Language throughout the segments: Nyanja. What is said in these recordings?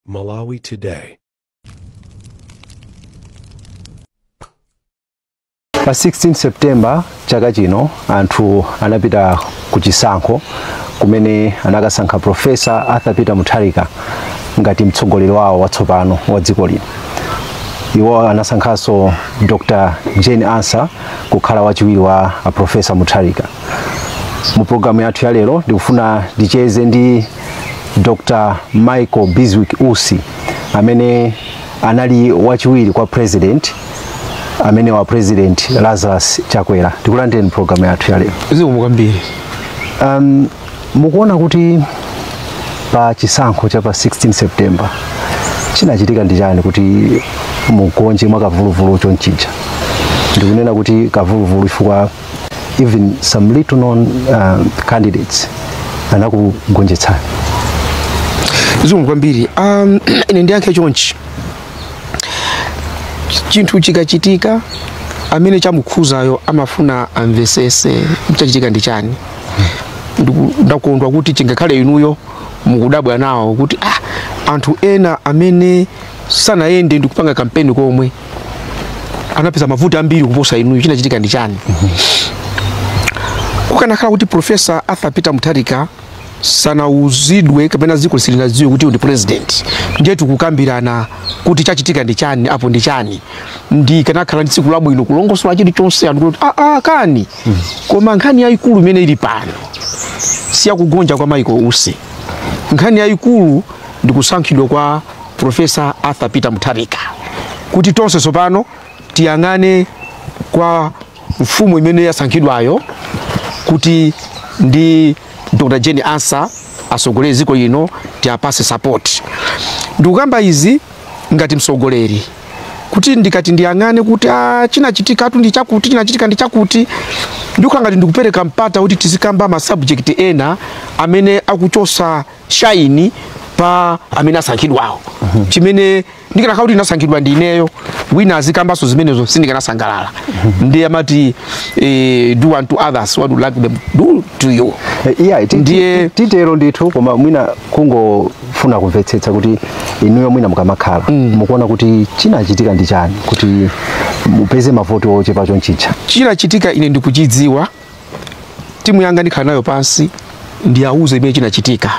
Malawi Today. Pa 16 September chaka chino anthu anapita ku chisankho kumene anakasankha Profesa Arthur Peter Mutharika ngati mtsogoleri wawo watsopano wa dziko lino. Iwo anasankhanso Dr. Jane Ansah kukhala wachiwiri wa Profesa Mutharika. Mu programu yathu ya lero ndikufuna ndicheze ndi Dr. Michael Biswick Usi amene anali wachiwiri kwa president amene wa president Lazarus Chakwera. Tikulandeni programu yathu ya lero. Kwambiri. Mukuona kuti pa chisankho cha pa 16 September chinachitika ndi chani kuti mukonje mwakavuluvulu chonchicha? Ndikunena kuti kavuluvulu chifukwa even some little known candidates anakugonjetsani. Kwambiri. Ine ndiyankhe chonchi. Chinthu chikachitika amene chamukhuzayo amafuna amvesese chachitika ndi chani. Ndakondwa kuti chingakhale inuyo mukudabwa nawo kuti anthu ena amene sanayende ndikupanga kampeni komwe anapeza mavuto ambiri kuposa inuyo chinachitika ndi chani. Kukanakhala kuti Profesa Arthur Peter Mutharika sanauzidwe kapena dziko silinadziwe kuti ndi president, ndiye tikukambirana kuti chachitika ndi chani apo ndi chani. Ndi kanakhala ndi tsiku labwino kulongosola chilichonse anthu kuti kani koma nkhani yayikulu imene ili pano siya kugonja kwa Michael Usi. Nkhani yayikulu ndi kusankhidwa kwa Profesa Arthur Peter Mutharika kuti tonse sopano tiyang'ane kwa mfumu imene yasankhidwayo kuti ndi Dr. Jane Ansah asogolere dziko lino tiapase support. Ndikukamba izi ngati msogoleri kuti ndikati ndiyang'ane kuti chinachitika ndi chakuti chinachitika ndi chakuti ndikuwa ngati ndikupereka mpata kuti tizikamba ma subject ena amene akuchosa shine pa amene asankhidwawo. Chimene ndikanakhala kuti nasankhidwa ndi ineyo wina azikambaso zimenezo sindikanasangalala. Ndiye amati do unto others what you like them do to you. Ndiye titero ndithu koma mwina kungofuna kumvetsetsa kuti inuyo mwina mukamakhala mukuona kuti chinachitika ndi chani kuti mupeze mavoti ochepa chonchicha. Chinachitika ine ndikuchidziwa, timu yanga ndikhala nayo pansi ndi auze imene chinachitika.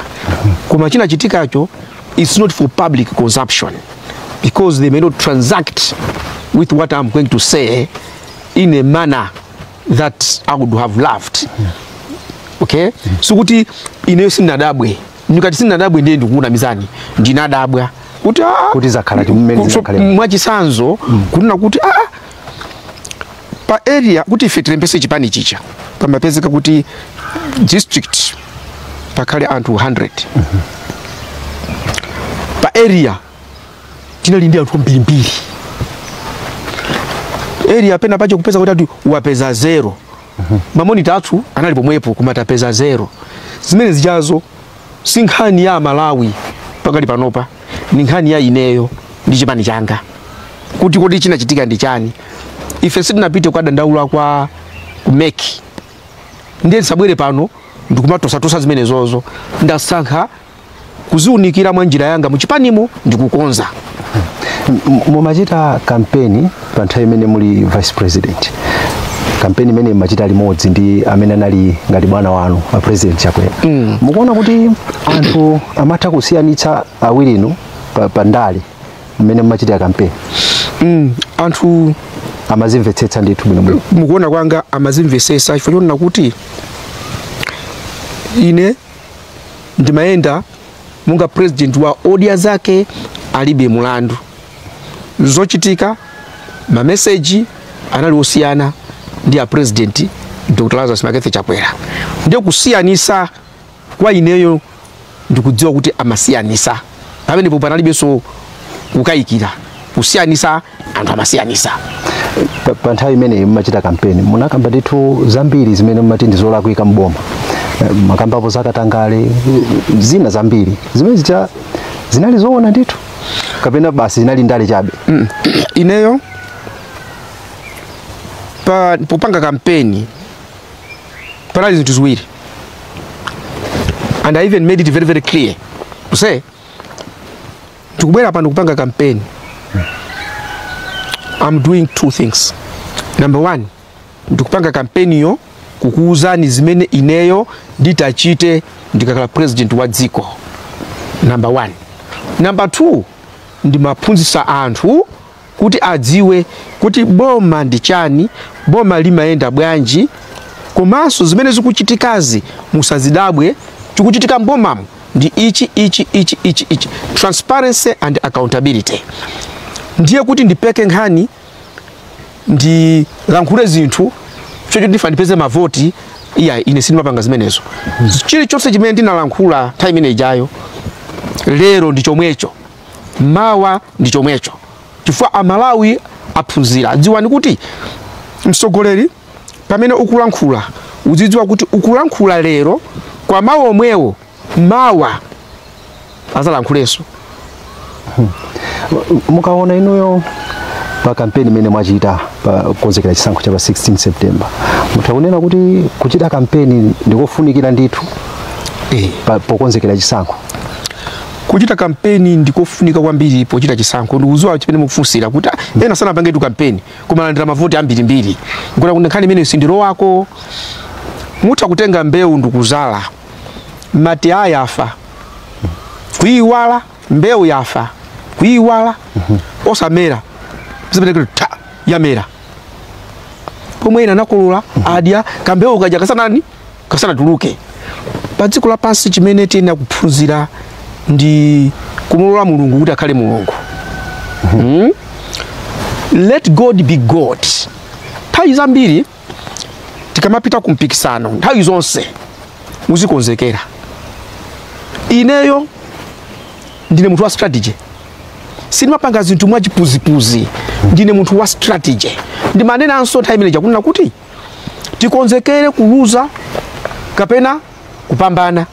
Koma chinachitikacho it's not for public consumption because they may not transact with what I'm going to say in a manner that I would have loved. Okay? So kuti ineyo sinadabwe. Ndikati sinadabwe ndiye ndikuona mizani. Ndinadabwa. Kuti zakhala chimene zakhala. Mwachisanzo kunena kuti pa area kuti ife tilembese chipani chicha. Pamapezeka kuti district pakale anthu 100. Pa area tinalindi anthu mbirimbiri. Area pena pacho kupeza kuti wapeza 0. Mamonita athu anali pomwepo kumatapeza 0. Zimene zijazo sinkhani ya Malawi pakali panopa, ni nkhani ya ineyo ndi chipani changa. Kuti kodi chinachitika ndi chani. Ife sitinapite kwa dandaula kwa kumeki. Ndiye sabwere pano ndikumatosa zimene zozo. Ndasankha kuziunikira mwa njira yanga muchipanimo ndikukonza. Mumachita kampeni pa nthawi imene muli vice president. Kampeni imene machita limodzi ndi amene anali ngati bwana wanu a president Chakwera. Mukuona kuti anthu amatha kusiyanitsa awirinu pa ndale imene machita kampeni. Anthu amazimvetsetsa ndithu bwino. Mukuona kwanga amazimvetsetsa chifukwa chonena kuti ine ndimayenda munga president wa audience zake alibe mulandu. Zochitika ma message anali osiyana ndi a president Dr. Lazarus Chakwera. Ndiyo kusiyanisa kwa ineyo ndikudziwa kuti amasiyanisa. Pamene popo panalibe so kukayikira. Kusiyanisa anthu amasiyanisa. Pa nthawi imene mumachita kampeni munakamba ndithu zambiri zimene mumati ndizolakwika mboma. Makambapo zakatangale zina zambiri. Zimene zinali zoona ndithu. Kapena basi zinali ndale chabe. Ineyo popanga kampeni panali zinthu ziwiri. And I even made it very very clear to say tikubwera pano kupanga campaign. I'm doing two things. Number one, ndikupanga campaign yo kukuuzani zimene ineyo nditachite ndikakhala president wa dziko. Number one. Number two, ndimaphunzitsa anthu kuti adziwe kuti boma ndi chani, boma limayenda bwanji, komanso zimene zikuchitikazi musazidabwe, chikuchitika mbomamu ndi ichi. Transparency and accountability. Ndiye kuti ndipeke nkhani ndi lankhule zinthu chocho ndifa ndipeze mavoti ine sinimapanga zimenezo. Chilichonse chimene ndinalankhula time ine ijayo lero ndi chomwecho, mawa ndi chomwecho, chifukwa Amalawi aphunzira. Dziwani kuti mtsogoleri pamene ukulankhula uzidziwa kuti ukulankhula lero kwa mawa omwewo mawa azalankhulenso. Mukaona inuyo pa kampeni imene mwachita pa kukonzekera chisankho cha pa 16 September, mutakunena kuti kuchita kampeni ndikofunikira ndithu pa kukonzekera chisankho? Kuchita kampeni ndikofunika kwambiri pochita chisankho. Ndikuziwa chimene mukufunsira kuti ena sana pange tu kampeni kumalandira mavoti ambirimbiri, ngona kuti nkhani imene sindiro wako muta kutenga mbewu ndikuzala, mati ayafa kuiwala, mbewu yafa kuiwala, osamera zimene ta yamera pomwe ina nakulula adya kambewu kaja kasana tuluke. Pa dziko lapansi chimene tena kuphunzira ndi kumulola Mulungu kuti akhale Mulungu. Let God be God. Nthawi zambiri tikamapita kumpikisano nthawi zonse muzikonzekera. Ineyo ndine munthu wa strategy, sinimapanga zinthu mwachipuzipuzi, ndine munthu wa strategy. Ndimanena anso time ineja kunena kuti tikonzekere kuluza kapena kupambana.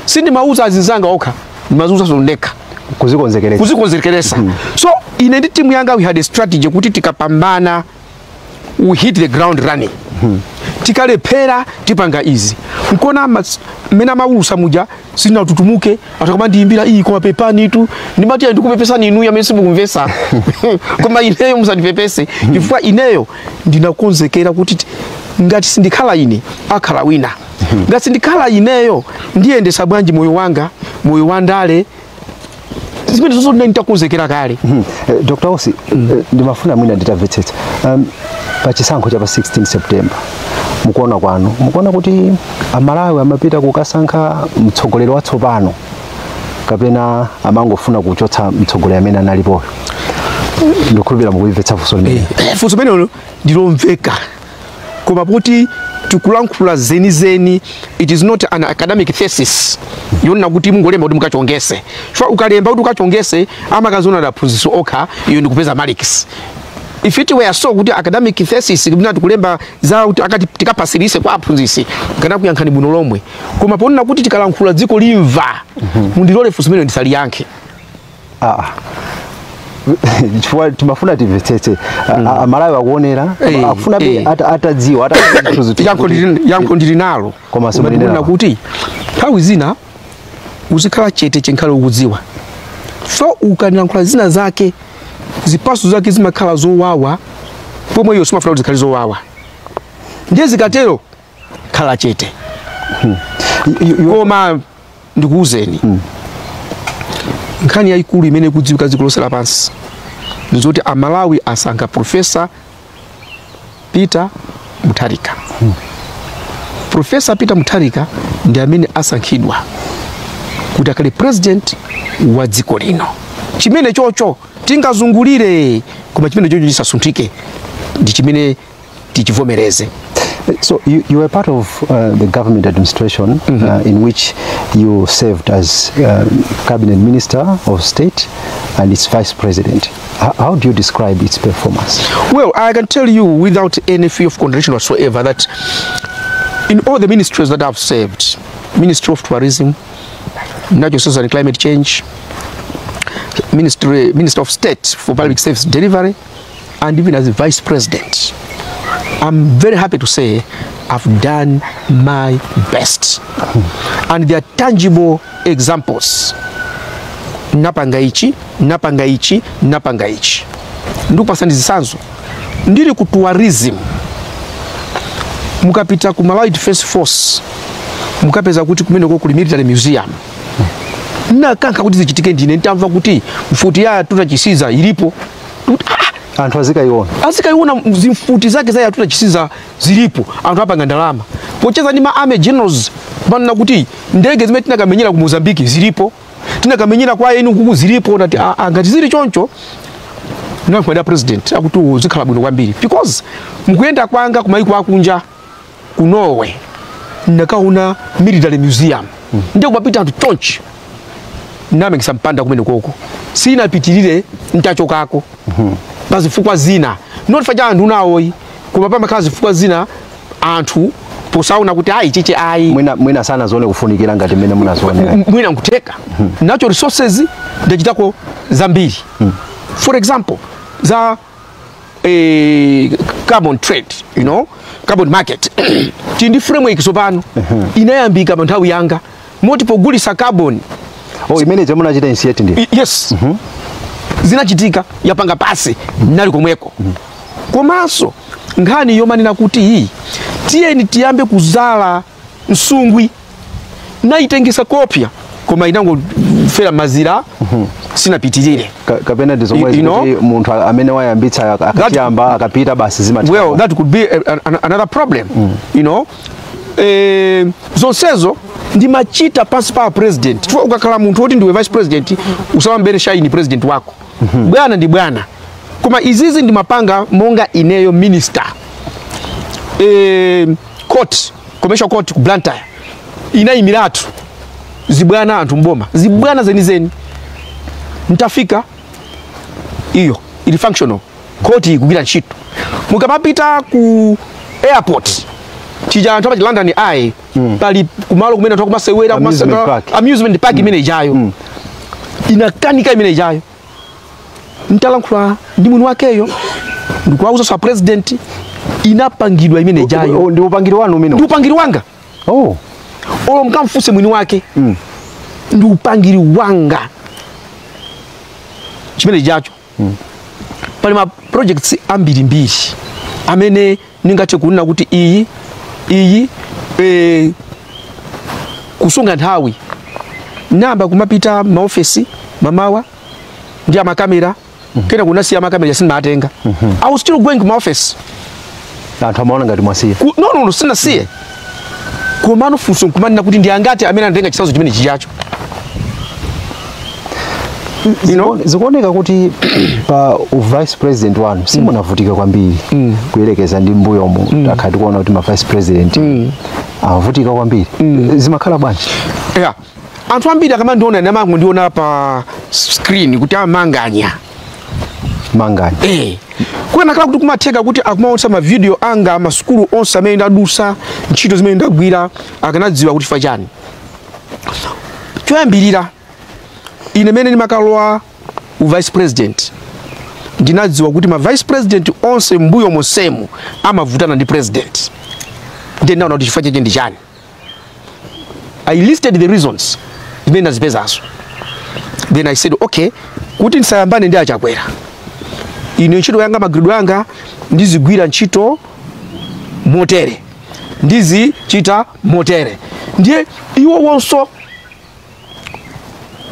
Sindimauza azinzanga okha, ndimazuza sondeka kuzikonzekeresa. So ine ndi timu yanga we had a strategy kuti tikapambana we hit the ground running. Tikalephera tipanga izi. Nkona mena mausa muja sina tutumuke atakoma ndiimbira iyi kwa pepani tu ndimati ndikupepesa ninu yamene simukumvesa. Koma ineyo musandipepese chifukwa ineyo ndinakonzekera kuti ngati sindikhala ine akhala wina. Ngati sindikhala ineyo ndiyendesa bwanji moyo wanga, moyo wandale zimene zonse nditakonzekera kale. Dr. Ossi, ndimafuna mwina nditamvetsetsa pa chisankho cha pa 16 September mukuona kwanu, mukuona kuti Amalawi amapita kukasankha mtsogoleri watsopano kapena amangofuna kuchotsa mtsogoleri amene analipo? Ndikukhulupirira mukuimvetsa funso limene. Funso limene ndilomveka, koma kuti tikulankhula zenizeni, it is not an academic thesis. Yona kuti mungolemba kuti mukachongese. Chifukwa ukalemba kuti ukachongese amakazona adaphunzitso okha iyo ndikupeza marks. If it were so kuti academic thesis kubina tikulemba za kuti akati tikapasirise kwa aphunzitsi kana kuyankhani bwino lomwe, koma ponena kuti tikalankhula dziko limva mundilole funso limene ndisali yankhe. Chifukwa timafuna timvetsetse Amalawi akuonera akufuna atadziwa yankho ndili nalo, koma simunena kuti nthawi zina uzikhala chete chenkhale ukudziwa. So ukanyankhula zina zake zipaso zake zimakhala zowawa pomwe iyo simafuna kuti zikhale zowawa. Ndiye zikatero khala chete. Koma ndikuuzeni nkhani yayikulu imene kudziwika dziko lonse lapansi ndizoti Amalawi asankha Professor Peter Mutharika. Professor Peter Mutharika ndi amene asankhidwa kuti akhale president wa dziko lino. Chimene chocho tingazungulire, koma chimene chocho chisasunthike ndi chimene tichivomereze. So you were part of the government administration in which you served as cabinet minister of state and its vice president. How do you describe its performance? Well, I can tell you without any fear of contradiction whatsoever that in all the ministries that I've served, Ministry of Tourism, Natural Resources and Climate Change, Minister of State for Public Service Delivery, and even as the Vice President, I'm very happy to say I've done my best. And there are tangible examples napanga ichi, napanga ichi, napanga ichi. Ndikupasa ndizisanzo. Ndiri ku tourism. Mukapita ku Malawi Defense Force. Mukapeza kuti kumeneko kuli military museum. Nakanka kuti zichitike ndine ntamva kuti mfuti ya tutachisiza ilipo. Anthu azikaiona zimfuti zake za tutachisiza zilipo. Anthu apanga ndalama. Pocheza ni ma army generals bana kuti ndege zimene tinakamenyera ku Mozambique zilipo. Tinakamenyera kwa yenu kuku zilipo ngati ngati zili choncho. Nakwenda president akuti zikhala bwino kwambiri because mukuyenda kwanga kumaiko akunja ku Norway ndakaona military museum ndio kumapita anthu chonchi name kisampanda kumene koko sina pitirire ntachokako bazifukwa zina notifaja anthu nawoyi koma pamakazi fukwa zina anthu posauna kuti ayi chiche ayi mwina sana zone kufunikira ngati mene munazoonera mwina nkuteka nacho resources ndachitako zambiri for example za carbon trade, you know, carbon market. Tindi framework sopano inayambika nthawi yanga multiple gulisa carbon. Oh, imene jamuna chita initiate ndi. Yes. Zinachitika yapanga pasi nali komweko. Komanso nkhani yomanena kuti hii tiyeni tiyambe kuzala msungwi na itengesa kopya koma inango fera mazira sina pitirire kapena ndizomwe munthu amene wayambitsa akatiyamba akapita basi zimati. Well, that could be another problem. You know, zonsezo ndi machita pansi pa president. Chifukwa ukakhala munthu woti ndiwe vice president usawambere shaini president wako. Bwana ndi bwana. Koma izizi ndi mapanga monga ineyo minister. Court, commercial court ku Blantyre. Inayimiratu zibwana anthu mboma. Zibwana zeni. Ntafika iyo ili functional koti kugwira ntchito mukapapita ku airport chija anthu pa London Eye pali kumalo kumene twa kumasewera amusement park imene ijayo inakanika imene ijayo ntalankhula ndi mwini wakeyo ndikuwauza sa president inapangidwa imene ijayo ndi upangiri wanu umene ndi upangiri wanga olo mkamfuse mwini wake ndi upangiri wanga chimene jacho pali ma projects ambiri amene ningathe kunena kuti iyi kusunga nthawi namba kumapita maofesi mamawa ndi amakamera kena kunasiya makamera yasinmatenga I was still going to my office anthu amaona ngati mwasiya no sinasiye komano funso kumanena kuti ndi angati amene anatenga chisazo chimene chijacho. You know, zikuoneka kuti pa vice president wanu simunavutika kwambiri kuyerekeza ndi mbuyo mu akhati kuona kuti ma vice president avutika kwambiri zimakhala bwanji. Yeah, anthu ambiri akamana ndiona namangu ndiona pa screen kuti amanganya kwena kala kuti kumatheka kuti akumaonesa ma video anga masukulu onse amene ndadusa ntchito zimene ndagwira akanadziwa kuti fa chani choyambirira ine mene ni makalowa u vice president ndinadziwa kuti ma vice president onse mbuyo mosemu amavutana ndi president then naona kuti chifukwa chake ndi chani. I listed the reasons zimene ndazipezazo then I said okay kuti ndisayambane ndi achakwera ine ntchito yanga magrido yanga ndizigwira ntchito motere ndizichita motere ndiye iwo wonso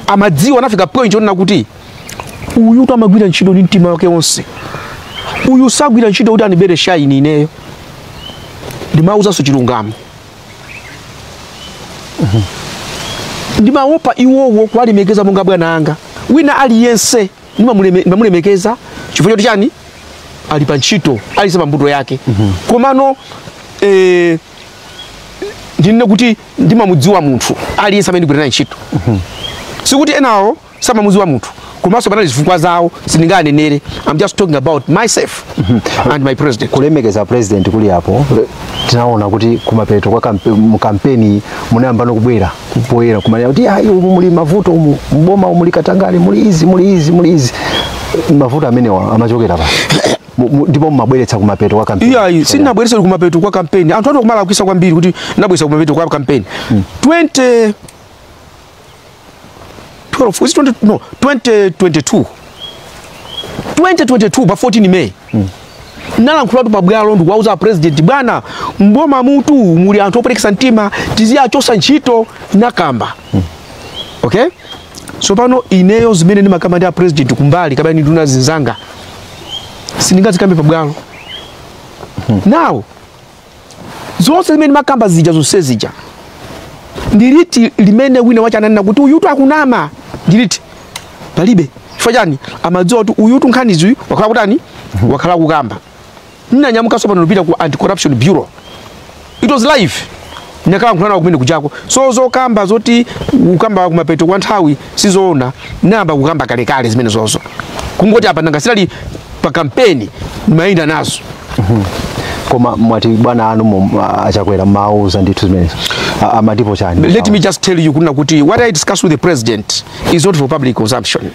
amadziwa nafika point ona kuti uyu to amagwira ntchito ndi mtima wake wonse uyu sagwira ntchito kuti anibere shaini ineyo ndimauza so chilungamo ndimaopa iwowo kwalimekeza monga bwana anga wina aliyense ndimamulemekeza chifukwa choti chani ali pa ntchito alisema mbuto yake komano ndinene kuti ndimamudziwa munthu aliyense amene ndikutana ntchito sikuti enawo samamudziwa munthu komanso panali zifukwa zawo sindinganenere. I'm just talking about myself and my president. Kulemekeza president kuli hapo tinaona kuti kumapeto kwa mu campaign munayamba no kubwera poera kumanya kuti muli mavuto mboma muli Katangale muli izi mavuto amene amachokera pa ndipo mabweretsa kumapeto kwa campaign. Yeah, sinabweretsa kumapeto kwa campaign. Anthu kumala kuisa kwambiri kuti nabweretsa kumapeto kwa campaign. 2012 is 20, no 2022 pa 14 May nalankhulatu pabwalo ndikuwauza president bwana mboma mutu muli anthu operekesa mtima tiziyachosa ntchito nakamba okay so pano ineyo zimene ndimakamba ndi a president kumbali kabani nduna zinzanga sindingazikambe pabwalo now zonse zimene makamba zija zonse zija ndiliti limene wina wachananena kuti uyutu akunama ndiliti palibe chifajani amadziwa kuti uyutu nkhanizi wakhala kutani wakhala kukamba ninanyamuka so pano nupita ku anti-corruption bureau it was live nakala nkhulana kumene kuchako so zokamba zoti ukamba kumapeto kwa nthawi sizoona namba kukamba kalekale zimene zozo kungoti apa nangasirali pa kampeni nimayenda nazo koma mwati bwana anu achakwera mauza ndithu zimene amatipo chani. Let me just tell you kuna kuti what I discuss with the president is not for public consumption.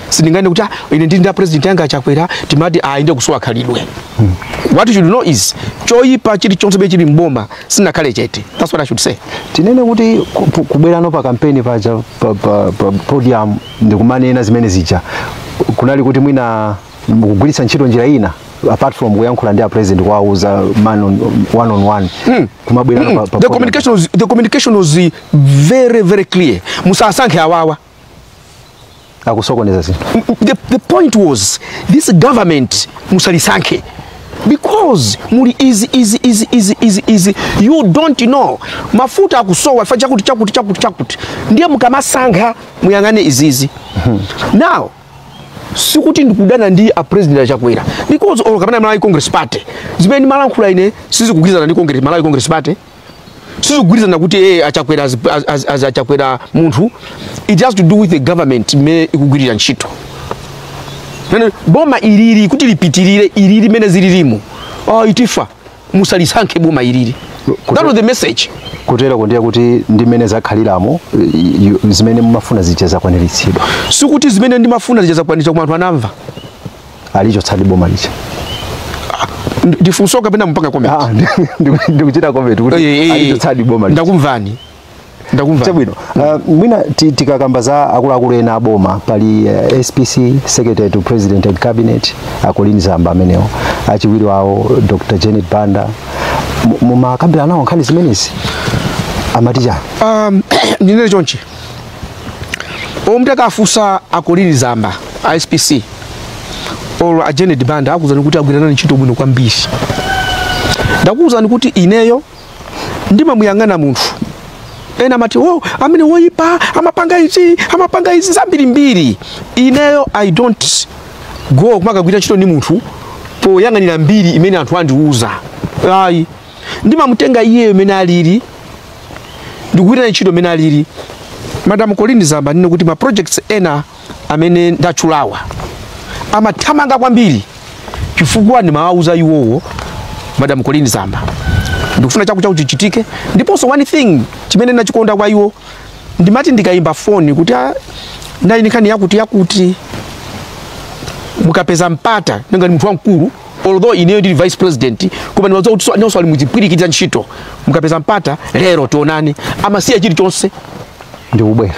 Siningane kuti ine ndinda president yanga achakwera timati ainde kusowa khalidwe. What you should know is choipa chili chonse be chili mboma sina kale chete. That's what I should say. Tinene kuti kubwera no pa campaign paja pa podium ndikumanena zimene zija kunali kuti mwina mukugwiritsa ntchito njira ina apart from kuyankhula ndi a president kwauza man on one kumabwera no pa the communication was very clear. Musasankhe awawa akusokoneza zinthu. The point was this government musalisankhe because muri easy you don't know mafuta akusowa fa chakuti ndiye mukamasankha muyangane izizi now sikuti ndikudana ndi a president achakwera because all kapana Malawi Congress Party zimene malankhula ine sizikugwirizana ndi Congress Malawi Congress Party sizikugwirizana kuti achakwera as achakwera munthu it has to do with the government me ikugwirira ntchito boma iliri kuti lipitirire iliri mene zililimu itifa musalisankhe boma iliri that was the message kutera kundiya kuti ndimene zakhaliramo zimene mumafuna zicheza kwaniritsidwa sikuti zimene ndimafuna zicheza kwaniritsidwa kwa anthu anamva alicho tsadi boma licha ndifunsoka pena mpaka comment ndikuchita comment kuti alicho tsadi boma licha ndakumvani chabwino mwina tikakamba za akuluakulu ena aboma pali SPC Secretary to President and Cabinet Akolini Zamba amenewo achiwiri wawo Dr. Janet Banda mumakambira nawo nkhani zimenezi amatija ndinene chonchi omutaka afusa Akolini Zamba SPC or Janet Banda akuzani kuti agwirana ntchito bwino kwambiri ndakuzani kuti ineyo ndimamuyang'ana munthu ena mati amene woipa amapanga izi zambiri ineyo I don't go kumakagwira ntchito ni munthu poyang'anira mbiri imene anthu andiuza ayi ndimamutenga iye imene alili ndikugwira ntchito imene alili Madam Kolini Zamba nino kuti ma projects ena amene ndachulawa amathamanga kwambiri chifukwa ndimawauza iwowo Madam Kolini Zamba ndikufuna chakucha chichitike ndiponso one thing chimene nachikonda kwa iwo ndimati ndikaimba phone kuti ndali nkhani yakuti mukapeza mpata nanga ni mtu wamkulu although ineyo ndi vice president koma ndiwaza kuti nonso ali muzipwirikitsa ntchito mukapeza mpata lero tionane amasiya chilichonse ndikubwera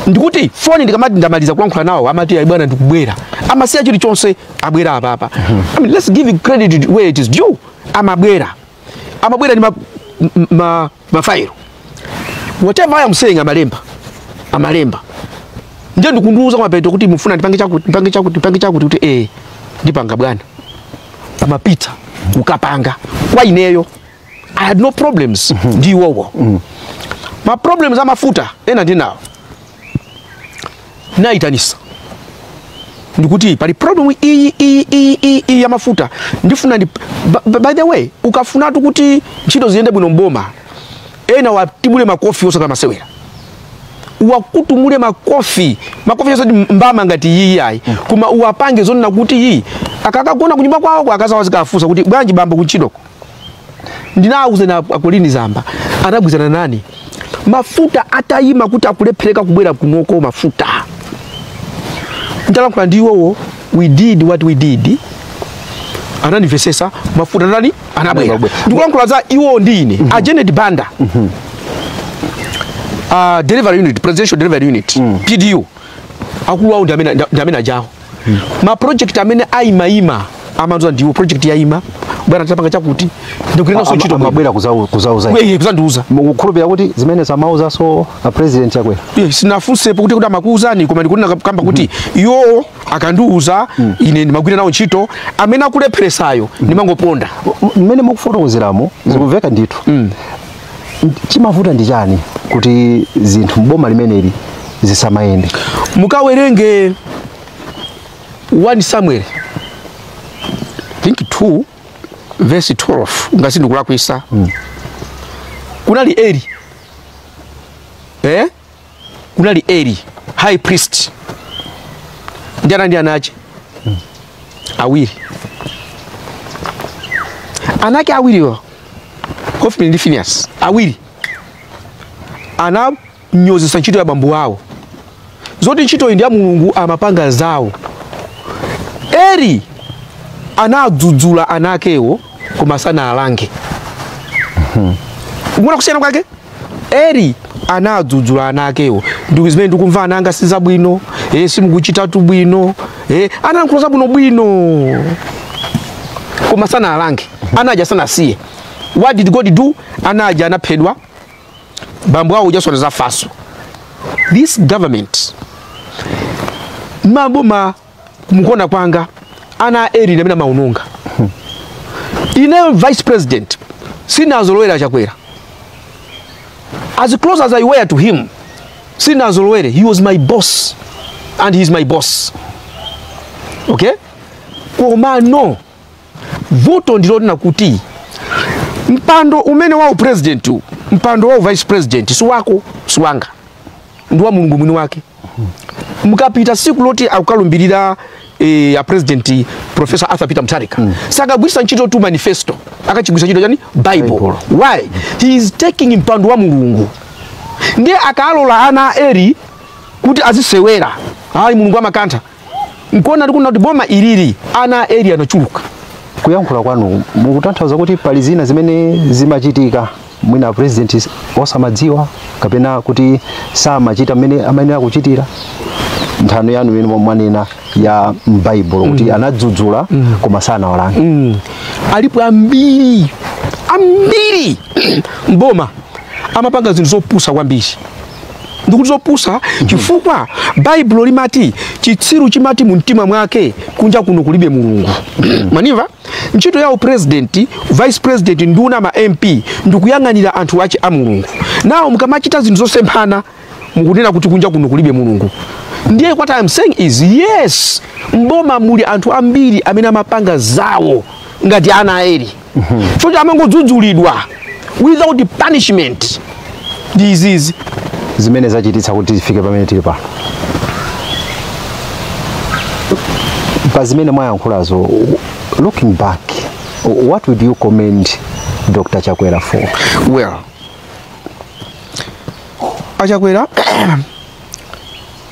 ndikuti phone ndikamati ndamaliza kuyankhula nawo amati bwana ndikubwera amasiya chilichonse abwera apapa I mean let's give credit where it is due amabwera ni mafairo whatever I am saying amalemba nje ndikunduza kwa peto kuti mufuna ndipange chakuti kuti ndipanga bwana amapita ukapanga kwa ineyo I had no problems ndiwowo ma problems amafuta ena ndinawo naitanisa ndikuti pali problem iyi ya mafuta ndifuna by the way ukafuna kuti ntchito ziyende bwino mboma ena watimule makofi osaka masewera wakutumule makofi yose mbama ngati iyi ayi kuma uwapange zoni kuti iyi akakagona kunyumba kwawo akazawazika afusa kuti bwanji bambo kuchidoko ndinauze na Akolini Zamba anagwizana nani mafuta atayima kuti akulephereka kubwera kunoko mafuta ndala kwa ndiwowo we did what we did ananivesesa mafuta nani anabwera ndikulankhula za iwo ndine a Janet Banda delivery unit, presidential delivery unit, PDU akulu wao ndamena jao ma project amene aima amazo ndiwo project ya ima bwana tapanga chakuti ndikirina so chito mabwera kuzauza kuzanduza mukhulupira kuti zimene zamauza so a president yakwera sinafunsepo kuti amakuuzani koma ndikunena kamba kuti yo akanduuza ine ndimagwira nawo ntchito amene akulepheresayo ndimangoponda mmene mukufotokozeramo zikumveka ndithu chimavuta ndi chani kuti zinthu mboma limeneli zisamayende mukawerenge 1 Samuel I think 2 verse 12 ngasi ndikulakwisa kunali Eli kunali Eli high priest ndi anache awiri anake awiriwa Hofni ndi Phineas awiri ananyozesa ntchito ya bambo wao zoti ntchito ndi ya Mulungu amapanga zawo Eli anadzudzula anakewo koma sana alange ngona kusiyana kwake Eli anadzudzula anakewo ndi zimene ndikumva ananga siza bwino simukuchitatu bwino anankhuza zabwino bwino koma sana alange anaja sana siye. What did God do? Anaja anaphedwa bambo wao ujasona za faso. This government maboma kumukona kwanga ana Eli na mina maununga ine vice president sina azolowera chakwera as close as I were to him sina azolowere he was my boss and he is my boss okay koma no voto ndilo na kuti mpando umene wao president mpando wao vice president si wako si wanga ndiwa Mulungu mwini wake mukapita siku loti akukalumbirira ya president Professor Arthur Peter Mutharika sakagwisa ntchito tu manifesto akachigwisa ntchito yani Bible. Why? He is taking mpando wa Mulungu ndiye akalola ana Eli kuti azisewera hayi Mulungu amakantha nkona ndikuna kuti boma ilili ana Eli anachuluka kuyankhula kwanu mukutanthauza kuti pali zina zimene zimachitika mwina president osamadziwa kapena kuti samachita mmene amayenera kuchitira nthano yanu imene mwanena ya Bible kuti anadzudzula koma sana walange alipo ambiri mboma amapanga zinthu zopusa kwambiri ndikuti zopusa chifukwa Bible limati chitsiru chimati mumtima mwake kunja kuno kulibe Mulungu maniva ntchito yawo president vice president nduna ma MP ndikuyang'anira anthu ache a Mulungu nawo mukamachita zinthu zosemphana mukunena kuti kunja kuno kulibe Mulungu ndiye what I am saying is yes mboma muli anthu ambiri amene amapanga zawo ngati ana Eli futi amangodzudzulidwa without punishment disease zimene zachititsa kuti zifike pamene tili pa zimene mwayankhulazo looking back what would you commend Dr. Chakwera for? Well Chakwera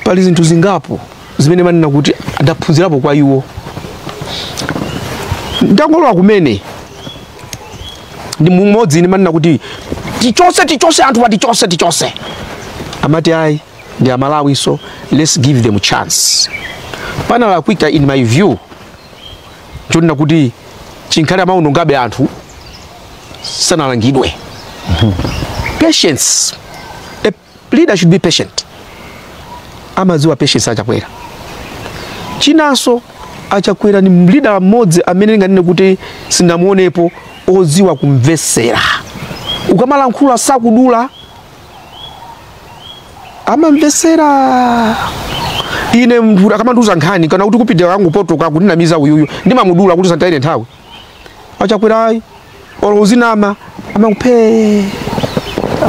pali zinthu zingapo zimene manena kuti adaphunzirapo kwa iwo ndangolowa kumene ndi mmodzi ine manena kuti tichose anthu tichose amati ayi ndi amalawi so let's give them a chance pana la kwita in my view chonena kuti chinkhale amaunongabe anthu sanalangidwe patience a leader should be patient amaziwa patience Achakwera chinanso Achakwera ni leader mmodzi amene nganene kuti sinamuonepo oziwa kumvesera ukamala nkhula sakudula amamvesera ine mndu akamanduza nkhani kana kuti kupita wangu potoka kuti namiza uyuyu ndimamudula kuti santaine nthawi Achakwera olozinama amakupe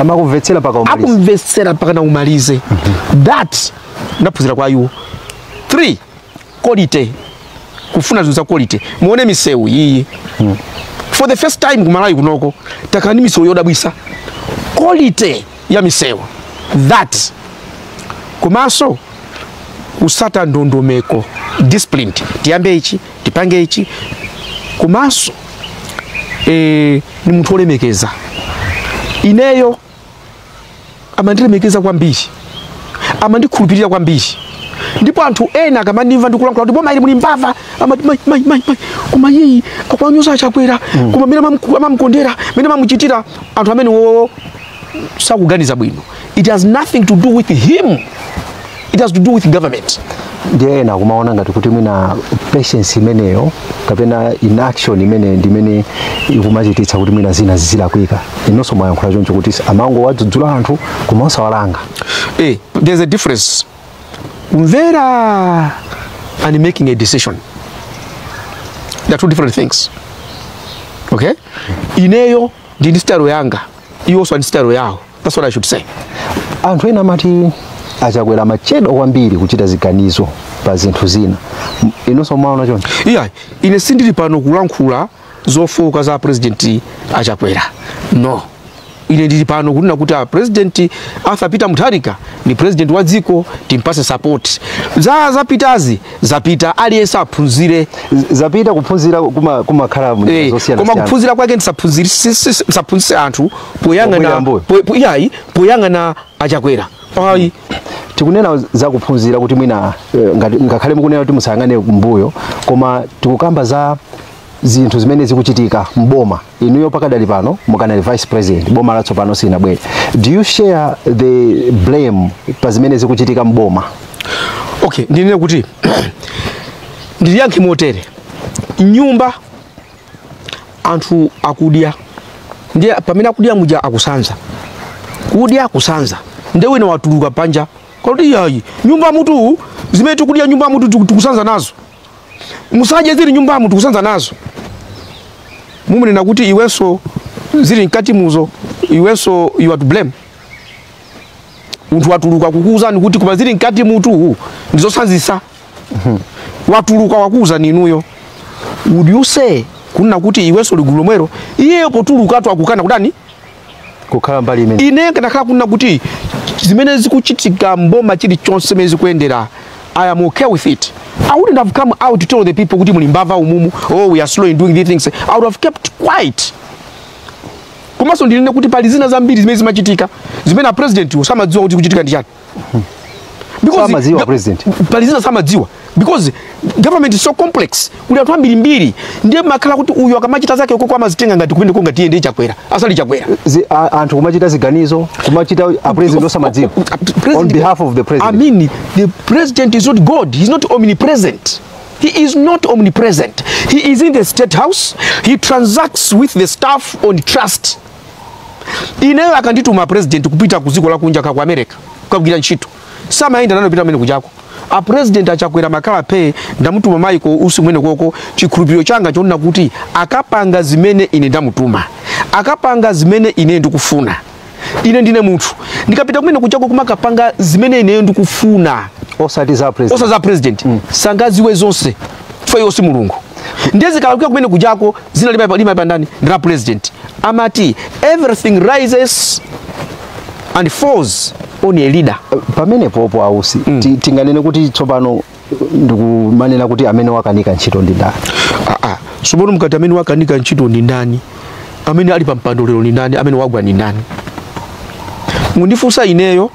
amakumvetsera paka umalize akumvetsera paka na umalize that ndaphunzira kwa iwo 3 quality kufuna zinthu za quality muone misewu iyi for the first time kumalawi kunoko takani misewu yodabwisa quality ya misewu that kumaso usata ndondomeko disciplined tiyambe ichi tipange ichi kumaso ni munthu olemekeza ineyo amandilemekeza kwambiri, amandikhulupirira kwambiri. Ndipo anthu ena akamanimva ndikulankhula kuti boma ili muli mbava, amati mai koma yeyi akwanyoza Achakwera, koma mene amamukondera, mene amuchitira, anthu amene wo sakuganiza bwino. It has nothing to do with him. It has to do with government. Ndiye ena kumaona ngati kuti mwina patience imeneyo kapena inaction imene ikumachititsa kuti mwina zina zizilakwika. Inonso mwayankhula choncho kuti amango wadzudzula anthu kumaosa walanga. There's a difference. Umvera and making a decision. They are two different things. Okay? Ineyo ndi style yanga. You also style yao. That's what I should say. Anthu ena mati Achakwera machedo kwambiri kuchita ziganizo pa zinthu zina. Inonso mwaona choncho. Ine sindili pano kulankhula zofoka za president Achakwera. No. Ine ndili pano kunena kuti president Arthur Peter Mutharika ni president wa dziko, timpase support. Zapitazi zapita aliyense aphunzire. Zapita kuphunzira kumakhala zosiyana. Koma kuphunzira kwake ndisaphunzire anthu poyang'ana Achakwera. Tikunena za kuphunzira kuti mwina ngakhale mukunena kuti musayang'ane kumbuyo, koma tikukamba za zinthu zimene zikuchitika mboma. Inuyo pakadali pano mukanali vice president, boma latsopano sinabwere. Do you share the blame pa zimene zikuchitika mboma? Okay, ndinene kuti ndiliyankhe motere. Nyumba anthu akudya, ndiye pamene akudya muja akusanza. Kudya kusanza. Ndiye wina watuluka panja. Kuti yayi, nyumba mutu zimene tikudya nyumba mutu tikusanza nazo. Musaje zili nyumba mutu kusanza nazo. Mumunena kuti iwenso zili nkati muzo, iwenso you are to blame. Munthu watuluka kukuza ni kuti kubazili nkati mutu ndizosanzisa. Watuluka wakuza ni inuyo. Would you say kuna kuti iwenso ligulu mwero iye potuluka atu akukana kudani kukhala mbali imene ine kanakhala kuna kuti zimene zikuchitika mboma chili chonse mezi kuendera. I am okay with it. I wouldn't have come out to tell the people kuti mulimbava umumu, oh we are slow in doing these things. I would have kept quiet. Komanso ndinene kuti pali zina zambiri zimene zimachitika zimene president usamadziwa kuti kuchitika ndi chani. Because samadziwa president pali zina samadziwa because government is so complex. Kuli anthu ambiri ndiye makhala kuti uyu akamachita zake uko kwa mazitenga ngati kupende ko ngati ende Chakwera asali Chakwera anthu kumachita ziganizo kumachita president osamadziwa on behalf of the president. I mean the president is not God. He is not omnipresent. He is not omnipresent. He is in the state house. He transacts with the staff on trust. Ineyo akandituma president kupita kuziko la kunja kwa America kukagira ntchito samaenda nano pita mene kujako. A president Achakwera makala pe ndamutuma maiko usi mwene koko chikhulupiriro changa chonena kuti akapanga zimene ine ndamutuma, akapanga zimene ine ndikufuna. Ine ndine munthu ndikapita kumene kujako kumakapanga zimene ine ndikufuna osati za president. Osa za president sangaziwe zonse chifukwa yonse mulungu ndezi kalakuya kumene kujako zina lima ndani ndira president amati everything rises and falls on a leader. Pamene popo ausi tinganene kuti tsopano ndikumanena kuti amene wakanika ntchito ndi ndani. Sobono mukati amene wakanika ntchito ndi ndani, amene ali pa mpando lero ndi ndani, amene wagwa ndi ndani. Mundifunsa ineyo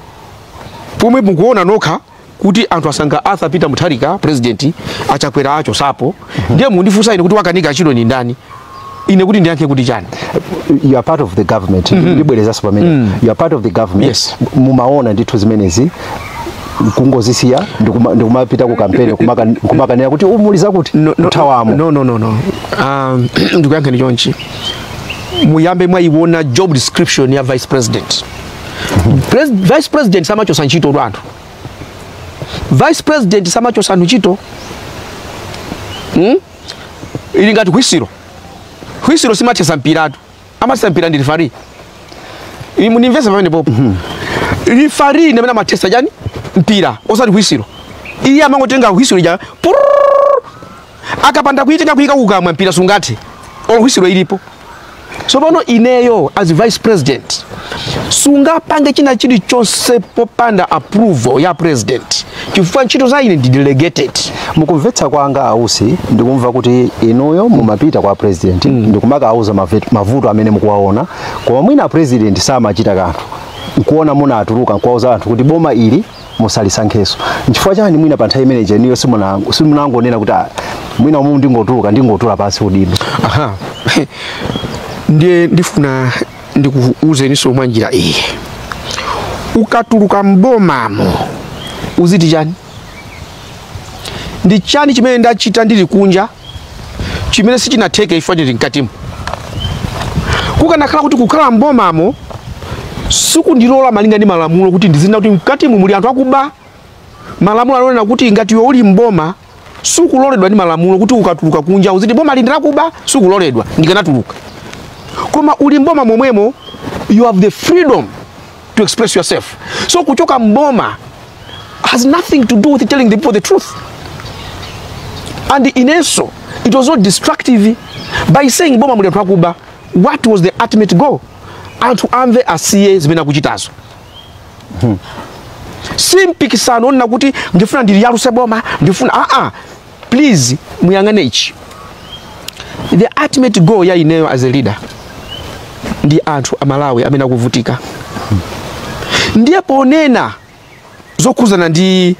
pomwe mukuona nokha kuti anthu asanga Arthur Peter Mutharika president Achakwera acho sapo ndiye mundifunsa ine kuti wakanika ntchito ndi ndani, ine kuti ndiyankhe kuti chani. You are part of the government. Ndibwereza pamene you are part of the government. Yes. Mumaona ndithu zimenezi kungozisiya ndikumapita ku campaign kumakanira kuti umuliza kuti uthawamo. No. Ndikuyankhe ni chonchi. Muyambe mwayiona job description ya vice president. Vice president samacho sanchito lwantu. Vice president samacho sanchito. Ili ngati kwisiro. Kwisiro simache sampiratu. Ama sampira ndi rifari. Imunivesa pamene popo. Rifari nemena matesa jani mpira osati kwisiro. Iya mangotenga kwisiro ja. Akapanda kuitenga kuika kukamwa mpira sungati. Kwisiro ilipo. So bono ineyo as vice president sunga pange china chili chonse popanda approval ya president chifukwa ntchito za ine ndi delegated. Mukumvetsa kwanga ausi ndikumva kuti inuyo mumapita kwa president ndikumaka auza mavuto amene mukuwaona koma mwina president samachita kanthu nkuona muna atuluka nkwauza anthu kuti boma ili musalisankheso nchifukwa chani mwina pa nthawi imeneyi niyo simunangonena kuti mwina umu ndingotula pansi udindo. Aha. Ndiye ndifuna ndikuuzeniso mwa njira iyi. Ukatuluka mbomamo uziti chani? Ndi chani chimene ndachita ndili kunja chimene sichinatheka ifo ndili mkatimu. Kukanakhala kuti kukhala mbomamo sikundilola malinga ndi malamulo kuti ndizina kuti mkatimu muli anthu akuba. Malamulo ananena kuti ngati iwe uli mboma sukuloledwa ndi malamulo kuti ukatuluka kunja uziti boma lindira kuba sukuloledwa ndikanatuluka. Koma uli mboma momwemo you have the freedom to express yourself. So kuchoka mboma has nothing to do with telling the people the truth. And in eso, it was not destructive by saying boma muli anthu akuba. What was the ultimate goal? Anthu amve asiye zimene kuchitazo. Simpikisano na kuti ndifuna ndiliyaluse boma ndifuna please muyangane ichi. The ultimate goal ya ineyo as a leader ndi anthu amalawi amene akuvutika. Ndiye ponena zokuzana ndi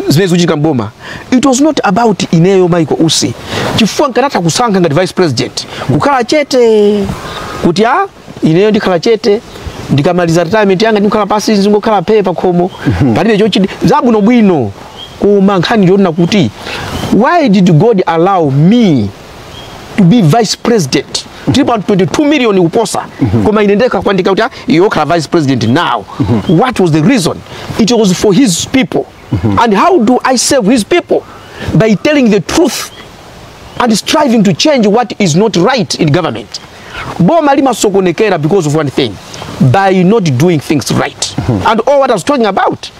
zimene zikuchitika mboma, it was not about ineyo Michael Ussi. Chifukwa nkanatha kusankha ngati vice president kukhala chete kuti ineyo ndikhala chete ndikamaliza retirement yanga ndikhala pasi ndingokhala pepa khomo palibe chochiti zabwino bwino koma nkhani ndiona kuti why did God allow me to be vice president? 22 million kuposa koma inendeka kuandika kuti iyo khala vice president now. What was the reason? It was for his people. And how do I serve his people? By telling the truth and striving to change what is not right in government. Boma lima sokonekera because of one thing, by not doing things right. And all what I was talking about,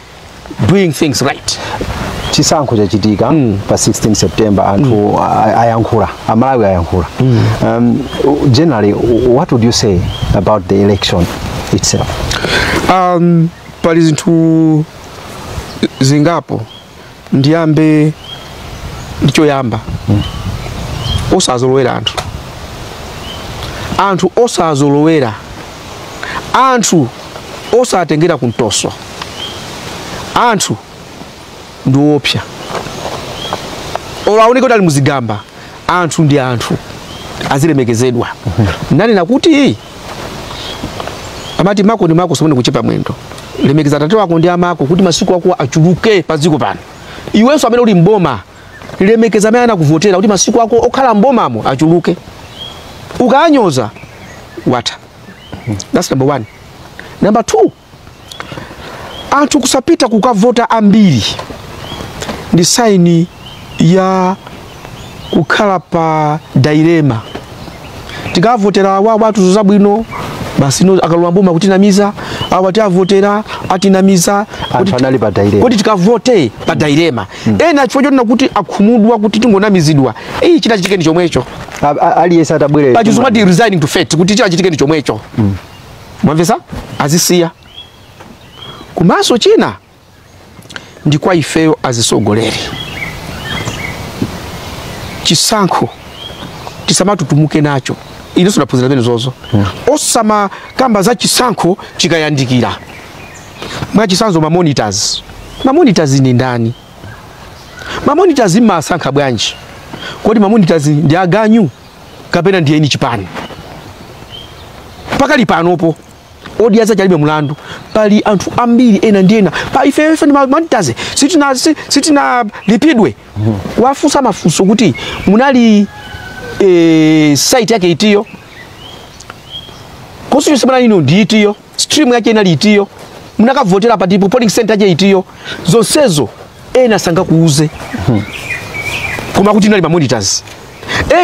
doing things right. Chisankho chachitika pa 16 September anthu ayankhula amalawi ayankhula. Generally, what would you say about the election itself? Pali zinthu zingapo ndiyambe ndichoyamba osazolowera anthu osazolowera anthu osatengera kuntoso anthu ndiopya olaoneka kuti ali muzigamba anthu ndi anthu azilemekezedwa. Nanena kuti amati mako ndi mako somwe kuchepa mwendo lemekeza tate wako ndi amako kuti masiku ako achuluke paziko pano. Iwenso amene uli mboma lemekeza amene anakuvotera kuti masiku ako okhala mbomamo achuluke. Ukanyoza wata. That's number 1. Number 2, anthu kusapita kukavota ambiri ndi saini ya kukhala pa dilema. Tikavotera watu zabwino basi no akalwa mboma kutinamiza awati avotera atinamiza kuti tikavote pa dilema. Ena chifukwa choti kuti akhumudwa kuti tingonamizidwa chita chitike ndi chomwecho aliyesa atabwere pachizumati resigning to fate kuti chita chitike ndi chomwecho. Mwamvesa azisiya kumaso china ndi kwa ifeyo azisogoleri chisankho tisamatutumuke nacho. Ine sunaphunzira pene zozo. Osama kamba za chisankho chikayandikira. Mwa chisanzo ma monitors. Ma monitors ni ndani? Ma monitors masankha bwanji. Kodi ma monitors ndi aganyu kapena ndi eni chipani. Pakali panopo odiaza chalibe mulandu pali anthu ambiri ena ndiena pa ife ndi ma monitors sitina lipidwe. Wafusa mafuso kuti munali site yake itiyo constituency bana ino ndi itiyo stream yake inali itiyo munakavotera pa tipo polling center yake itiyo zonsezo ena sanga kuuze koma kuti inali ma monitors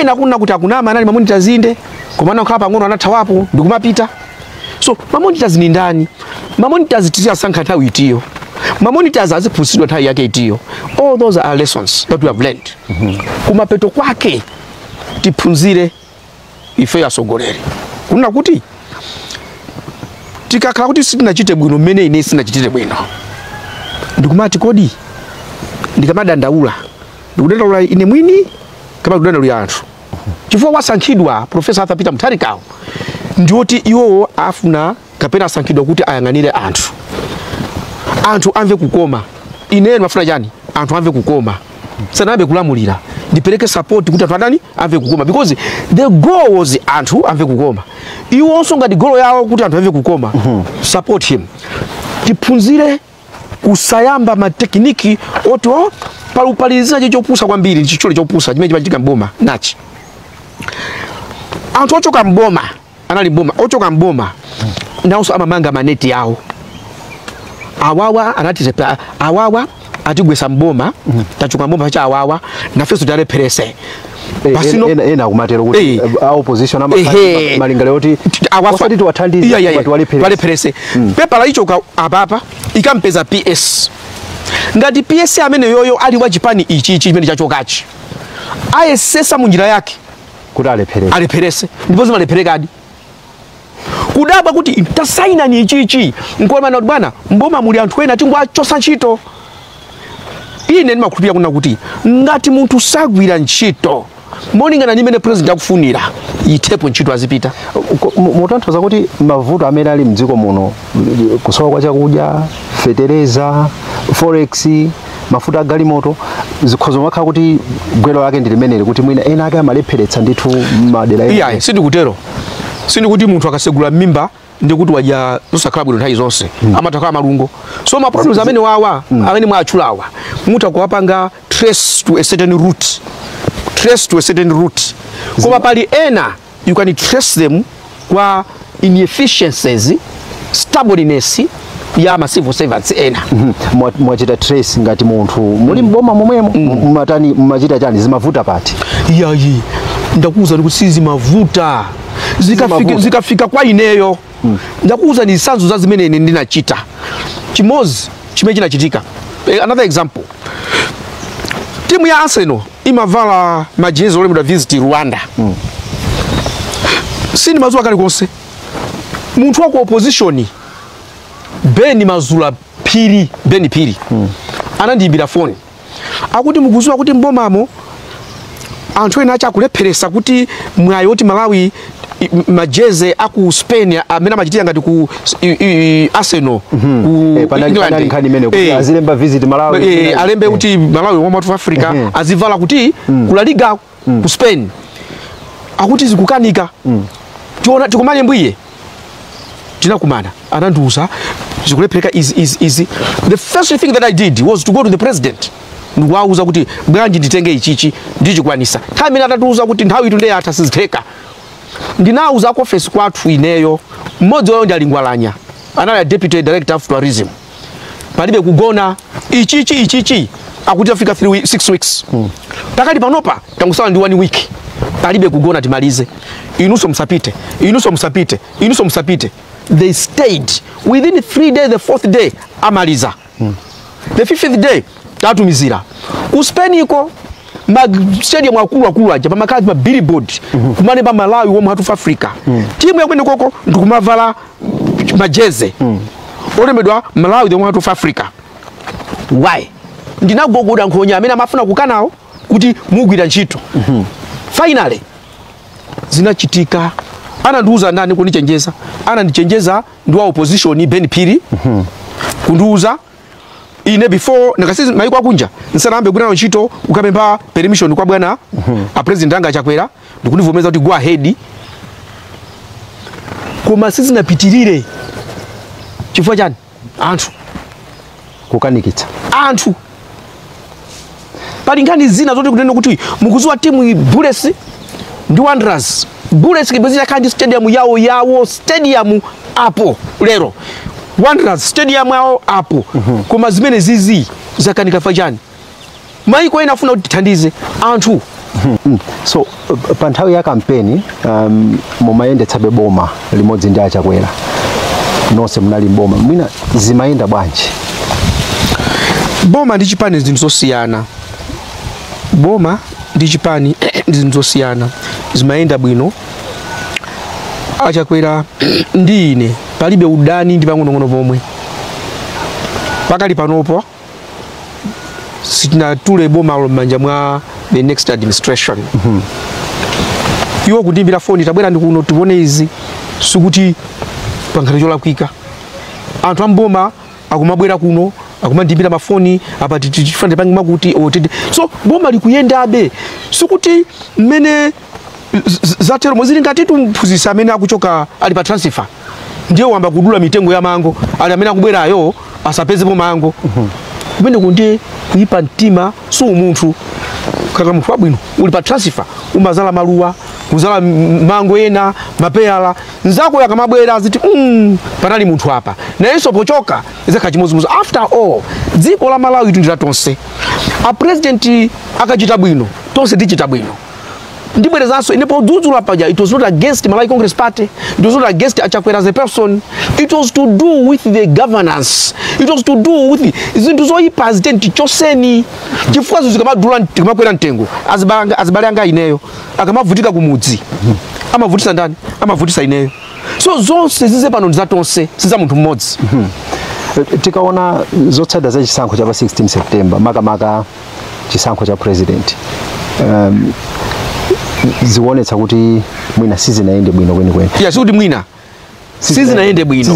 ena kuna kuti akunama anali ma monitors inde koma nakhala pang'ono anathawapo ndikumapita. So ma monitors ni ndani? Ma monitors tisasankha nthawi itiyo, ma monitors aziphunzitsidwa nthawi yake itiyo. All those are lessons that we have learned. Kumapeto kwake tiphunzire ife yasogoleri. Kuna kuti tikakhala kuti sitinachite bwino mmene ine sinachitire bwino ndikumati kodi ndikamadandaula ndikudandaula ine mwini kama kudandaula anthu chifukwa wasankhidwa Professor Arthur Peter Mutharika ndioti iwo afuna kapena asankhidwa kuti ayang'anire anthu amve kukoma. Ine mafuna chani anthu amve kukoma sanambe kulamulira ndipereke support kuti anthu adani amve kukoma, because the goal was anthu amve kukoma. Iwo also ngati goal yawo kuti anthu amve kukoma, support him. Tiphunzire kusayamba matekniki oto palupalizira chopusa kwambiri, chichole chopusa chimene chimachitika mboma nachi. Anthu ochoka mboma anali mboma, ochoka mboma nawonso amamanga maneti yawo. Awawa anatizepa awawa atigwesa mboma tachuka mboma cha awawa na feso tale perese basino ena kumatero kuti opposition amalinga loti awafati tuwathandize wale perese pepa la icho ababa ikampeza PS ngati PS amene yoyo ali wachipani ichi chimene chachokachi ayesesa munjira yake kuti aleperese ndipo zimaleperekadi kudaba kuti tasaina ni ichi nkoma na bwana mboma muli anthu ena tingwa chosa ntchito. Ine ndimakhulupirira kuna kuti ngati munthu sagwira ntchito moningana nimene president akufunira itepo ntchito azipita. Mutanthauza kuti mavuto amene ali mdziko muno kusowa kwa chakudya, fetereza, forex, mafuta a galimoto zikhozo makhala kuti gwero lake ndi limeneli kuti mwina ena ake amalepheretsa ndithu madera ena. Iya sindikutero. Sindikuti munthu akasegula mimba ndikuti waja usakhala bwino nthawi zonse amatakhala malungo. So ma problems amene wawa amene mwachulawa munthu akuwapanga trace to a certain route. Koma pali ena you can trace them kwa inefficiencies, stubbornness ya ma civil servants ena. Mwachita trace ngati munthu muli mboma momwemo matani mmachita chani zimavuta pati. Iyayi ndakuuza kuti sizimavuta zikafika kwa ineyo. Ndakuuza ni sanzo za zimene ine ndinachita. Chimozi chimene chinachitika. Another example. Timu ya Arsenal imavala majezi ole muda visit Rwanda. Sini mazuwa kali konse. Munthu wako opposition Beni Mazula Piri, Beni Piri. Anandiyimbira phone. Akuti mukuziwa kuti mbomamo anthu ena acha kulepheresa kuti mwayi oti Malawi majeze aku Spain amena machitia ngati ku Arsenal ku panali nkhani imene kuti azilemba visit Malawi alembe kuti Malawi wa South Africa azivala kuti ku La Liga ku Spain akuti zikukanika tiona tikumane mbwiye tinakumana ananduza zikulephereka easy. The first thing that I did was to go to the president ndiwauza kuti bwanji nditenge ichichi ndichikwanisa time atatuuza kuti nthawi itu ndiye atasizitheka ndinauza ku office kwathu ineyo mmodzi wayo ndi alingwalanya anali deputy director of tourism palibe kugona ichichi akuti afika 6 weeks pakati panopa tangusala ndi 1 week palibe kugona timalize inuso msapite they stayed within 3 days. The 4th day amaliza the 5th day tatumizira uspeniko stadium akulu aja pamakazi ma billboard kumane pa Malawi wa South Africa timu yakwene koko ndikumavala majeze olemedwa Malawi the South Africa. Why ndinagogoda nkhonya amene amafuna kukanawo kuti mugwira ntchito. Finally zinachitika anandiuza ndani kunichenjeza anandichenjeza ndi wa opposition Ben Piri kunduza ine before nakasizi maiko akunja nsanambe kuna ntchito ukapemba permission kwa bwana a president anga chakwera ndikunivomeza kuti go ahead koma sisi napitirire chifukwa chani anthu kukanikitsa anthu pali ngani zina zote kunena kuti mukuziwa timu Bullets ndi Wanderers Bullets kibezira kandi stadium yawo stadium apo lero Wanderers stadium yao apo koma zimene zizi zakanika fajani maiko ena afuna kuti thandize anthu. So pa nthawi ya kampeni mumayendetsa boma limodzi ndi achakwera nonse munali mboma mwina zimayenda bwanji? Boma ndi chipani zinthu zosiyana. Boma ndi chipani ndi zinthu zosiyana zimayenda bwino. Achakwera ndi ine palibe udani ndi pang'onong'ono pomwe pakali panopo sitinatule boma m'manja mwa the next administration. Iwo kundimbira phone tabwera ndi kuno tione izi sikuti pankhani cholakwika anthu amboma akumabwera kuno akumandimbira mafoni apati tifande pangi makuti otete so boma likuyendabe sikuti mmene zatero mozili ngati tumphunzitsa amene akuchoka ali pa transfer ndiye wamba kudula mitengo ya mango ali amene akubwerayo asapezepo mango kumene kunde kuipa mtima so munthu kaka munthu wabwino uli pa transfer umazala maluwa kuzala mango ena mapeyala nzako yakamabwera ziti panali munthu apa na yeso pochoka izaka chimodzimodzi after all dziko la Malawi tundira tonse a president akachita bwino tonse tichita bwino ndibwerezanso inepo dzudzula paja it was not against Malawi Congress Party, it was not against Achakwera as a person, it was to do with the governance, it was to do with zinthu zoyipa zitenti choseni chifukwa zikamadula tikamakwera mtengo azibale anga ineyo akamavutika kumudzi amavutisa ndani amavutisa ineyo so zonse zize pano ndizatonse siza munthu mmodzi tikaona zotsada za chisankho cha 16 September makamaka chisankho cha president zionetsa kuti mwina sizinaende bwino kwenikweni kuti mwina sizinaende bwino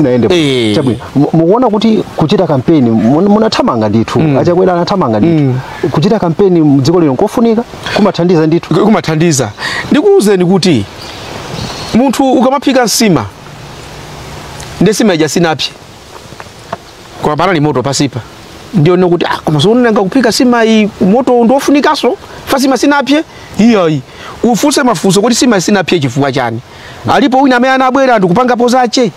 chabwino mukuona kuti kuchita kampeni munathamanga ndithu Achakwera anathamanga ndithu kuchita kampeni mdziko lino kofunika kumathandiza ndithu kumathandiza ndikuuzeni kuti munthu ukamaphika nsima ndesima ija sinapye kwa parali moto pasipa ndio nokuti koma sonanga kuphika sima iyi moto ndofunikaso fasima sinapye iyayi ufuse mafuso kuti sima sinapye chifukwa chani alipo wina amene anabwera ndikupanga pozache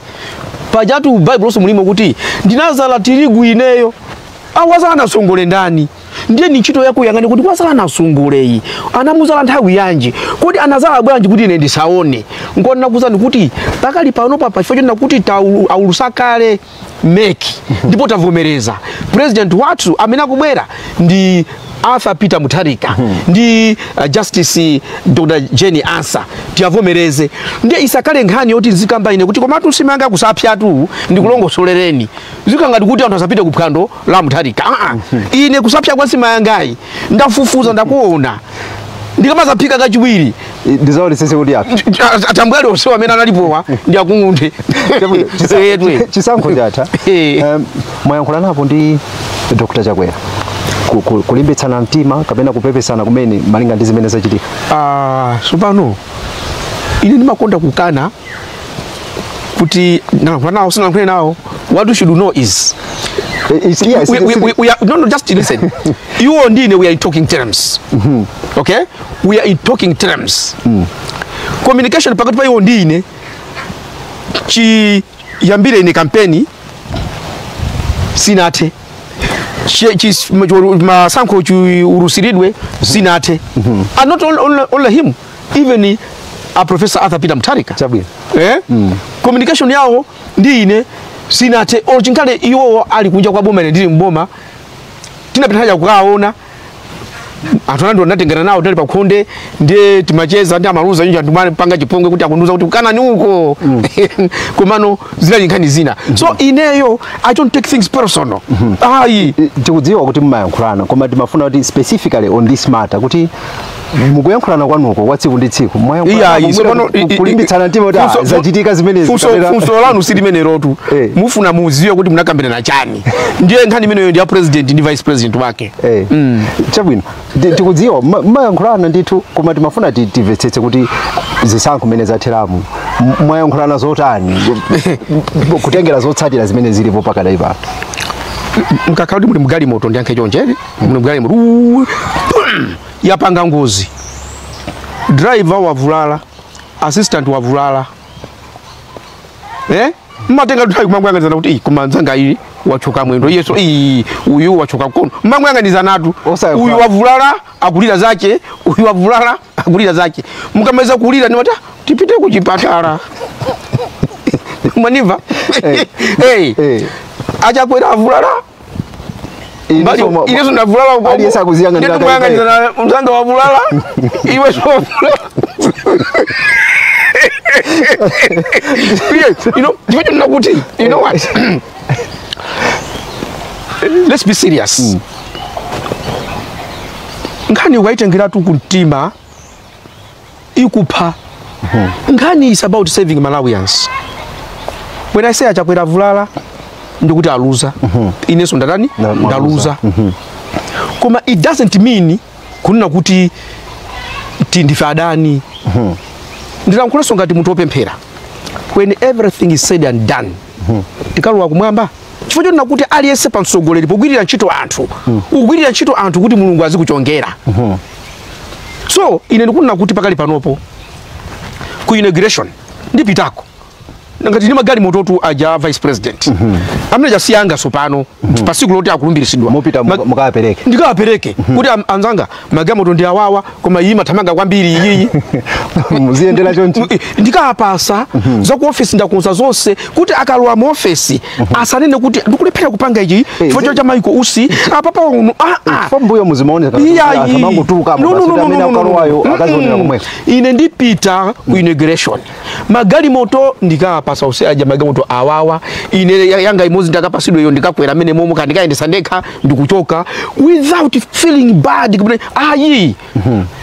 pajatu Bible mulimo kuti ndinazala tirigu ineyo awazala nasongole ndani ndiye ni ntchito yako yangani kuti wazala nasongole iyi anamuzala nthawi yanji kuti anazala bwanji kuti ine ndisaone ngona kuzani kuti pakali pano papa chifukwa china kuti aulusakale meki ndipo tavomereza president wathu amene akubwera ndi Arthur Peter Mutharika ndi Justice Dr. Jenny Ansa tiavomereze ndiye isakale nkhani yoti nzikamba ine kuti komatu simanga kusapyatu ndikulongosolereni zikangati kuti anthu asapite kuphwando la Mutharika ine kusapya kwa sima yangayi ndafufuza ndakuona ndikamazaphika kachiwiri ndizaone sese kuti atambwale osewa amene analipowa ndi akungunde chisankho chatha mwayankhula napo ndi Dr. Chakwera kulimbitsana mtima kapena kupepesana kumene malinga ndi zimene zachitika supano ine ndimakonda kukana kuti nawo sinalankhule nawo what you should know is yes, we are no just listen you and Ndine we are in talking terms okay we are in talking terms communication pakati pa you and Ndine chi yambire ine kampeni sinate masanko urusiridwe sinate and not only him even a Professor Arthur Peter Mutharika communication yao Ndine sinate originally iyo alikunja kwa boma ndili mboma tinapita haja kukaona anthu ndo natengera nawo tali pakhonde ndiye timacheza ndi amaluza nje anthu panga chipongwe kuti akunduza kuti kana ni uko komano zilali nkhani zina so ineyo I don't take things personal tikudziwa kuti mmayankhulana koma timafuna kuti specifically on this matter kuti mukuyankhulana kwanuko kwa tsiku ndi tsiku kulimbitsana mtima kuti zachitika zimenezi funso lanu silimenerotu mufuna muziwe kuti munakambirana chani ndiye nkhani imeneyo ndi ya president ndi vice president wake chabwino tikudziwa mmayankhulana ndithu koma timafuna timvetsetse kuti zisankho mene zatheramu mwayankhulana zotani kutengera zotsatira zimene zilipo pakadai pano mkakauti muli mgali moto ndiyankhe chonjeri muli mgali moto yapanga ngozi driver wavulala assistant wavulala mmatenga tutai kumanguyang'anizana kuti kumanzanga ili wachoka mwendo yeso uyu wachoka kono mmanguyang'anizana natu uyu wavulala akulira zake uyu wavulala akulira zake mkamaliza kulira ni wata tipite kuchipatala maniva Achakwera avulala Ileso ndavulala uko. Aliyesa kuziyanga ndaka. Ndakuyang'anizana mzanga wavulala. Iwe so wavulala. You know what? Let's be serious. Ngani waitengira tu kuntima ikupa. Ngani is about saving Malawians. when I say achakwera vulala ndikuti aluza ineso ndatani ndaluza koma it doesn't mean kunena kuti tindife adani ndilankuleso ngati munthu opemphera when everything is said and done tikalowa kumwamba chifukwa choti nakuti aliyense pamtsogoleri pogwirira ntchito anthu ukugwirira ntchito anthu kuti mulungu azikuchongera so ine ndikunena kuti pakali panopo ku inauguration ndipitako ngati ndi magali mototu aja vice president amene jasiyanga sopano pasiku loti akulumbiritsidwa mupita mukapereke ndikapereke kuti anzanga magali moto ndi awawa koma iyi mathamanga kwambiri iyi muziyendera chonchi ndikapasa za ku office ndakonza zonse kuti akalowa mu office asanene kuti ndikulephera kupanga ichi chifukwa cha maiko usi apapa uno mbuyo muzimaoneka kamangu tuka amene akalowayo akazionera kumwe ine ndipita ku inauguration magali moto ndikapasa use aja magali moto awawa ine yanga imozi ndakapasidwe iyo ndikakwera mene momo kandikaendesa ndekha ndikuchoka without feeling bad kuti ayi